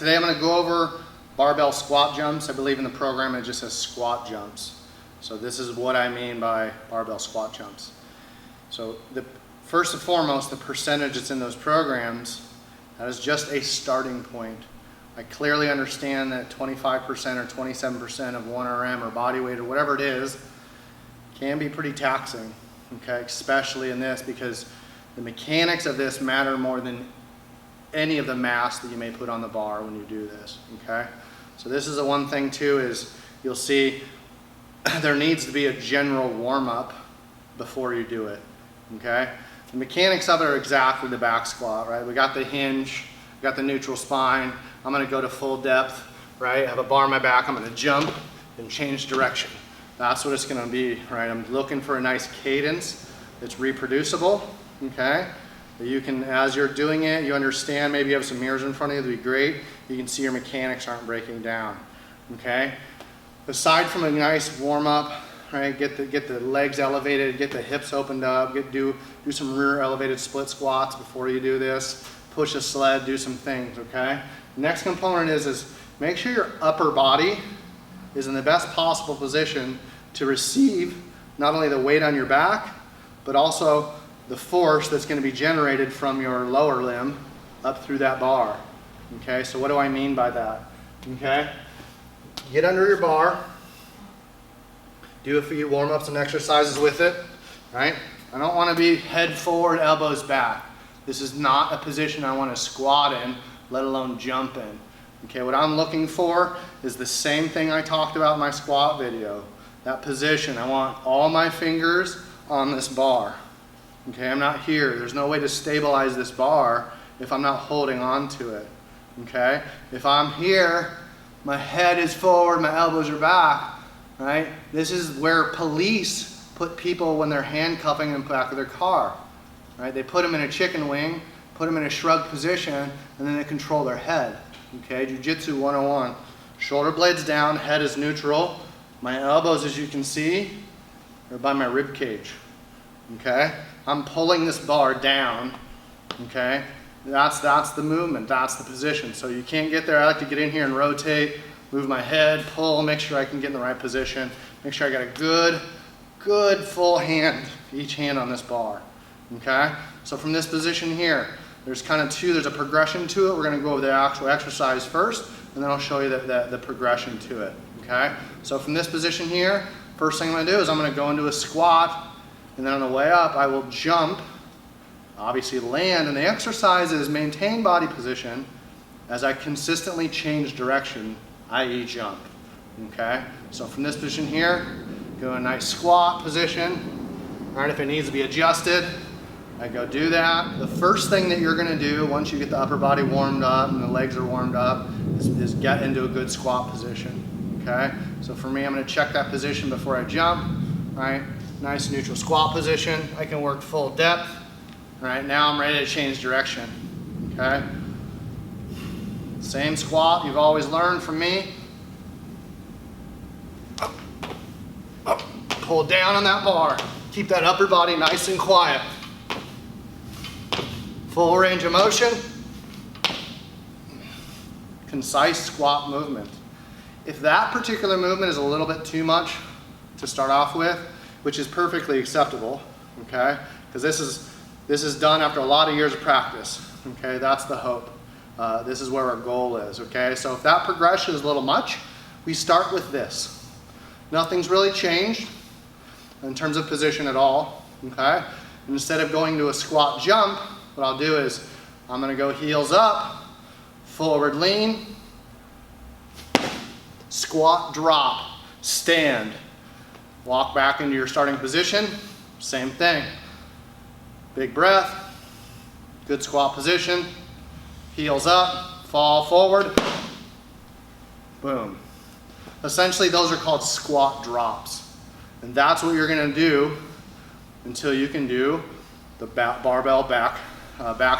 today I'm going to go over barbell squat jumps. I believe in the program it just says squat jumps. So this is what I mean by barbell squat jumps. So first and foremost, the percentage that's in those programs, that is just a starting point. I clearly understand that 25% or 27% of 1RM or body weight or whatever it is can be pretty taxing, okay, especially in this, because the mechanics of this matter more than any of the mass that you may put on the bar when you do this, okay? So this is the one thing too, is you'll see there needs to be a general warm-up before you do it, okay? The mechanics of it are exactly the back squat, right? We got the hinge, we got the neutral spine. I'm gonna go to full depth, right? I have a bar on my back, I'm gonna jump and change direction. That's what it's gonna be, right? I'm looking for a nice cadence that's reproducible, okay? That you can, as you're doing it, you understand, maybe you have some mirrors in front of you, that'd be great. You can see your mechanics aren't breaking down, okay? Aside from a nice warm up, right? Get the legs elevated, get the hips opened up, do some rear elevated split squats before you do this. Push a sled, do some things, okay? The next component is make sure your upper body is in the best possible position to receive not only the weight on your back, but also the force that's going to be generated from your lower limb up through that bar. Okay, so what do I mean by that? Okay, get under your bar, do a few warm-ups and exercises with it, right? I don't want to be head forward, elbows back. This is not a position I want to squat in, let alone jump in. Okay, what I'm looking for is the same thing I talked about in my squat video. That position, I want all my fingers on this bar. Okay, I'm not here. There's no way to stabilize this bar if I'm not holding on to it. Okay, if I'm here, my head is forward, my elbows are back, right? This is where police put people when they're handcuffing in the back of their car, right? They put them in a chicken wing, put them in a shrug position, and then they control their head. Okay, Jiu-Jitsu 101. Shoulder blades down, head is neutral. My elbows, as you can see, are by my rib cage. Okay, I'm pulling this bar down, okay? That's the movement, that's the position. So you can't get there. I like to get in here and rotate, move my head, pull, make sure I can get in the right position, make sure I got a good full hand, each hand on this bar, okay? So from this position here, there's kind of there's a progression to it. We're gonna go over the actual exercise first, and then I'll show you the progression to it, okay? So from this position here, first thing I'm gonna do is I'm gonna go into a squat, and then on the way up, I will jump, obviously land, and the exercise is maintain body position as I consistently change direction, i.e. jump, okay? So from this position here, go in a nice squat position. All right, if it needs to be adjusted, I go do that. The first thing that you're gonna do once you get the upper body warmed up and the legs are warmed up is get into a good squat position, okay? So for me, I'm gonna check that position before I jump, right? Nice neutral squat position. I can work full depth. All right, now I'm ready to change direction, okay? Same squat you've always learned from me. Up, up, pull down on that bar. Keep that upper body nice and quiet. Full range of motion. Concise squat movement. If that particular movement is a little bit too much to start off with, which is perfectly acceptable, okay? Because this is done after a lot of years of practice, okay? That's the hope. This is where our goal is, okay? So if that progression is a little much, we start with this. Nothing's really changed in terms of position at all, okay? And instead of going to a squat jump, what I'll do is I'm gonna go heels up, forward lean, squat drop, stand. Walk back into your starting position, same thing. Big breath, good squat position, heels up, fall forward, boom. Essentially, those are called squat drops. And that's what you're gonna do until you can do the barbell back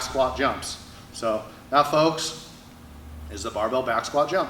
squat jumps. So that, folks, is the barbell back squat jump.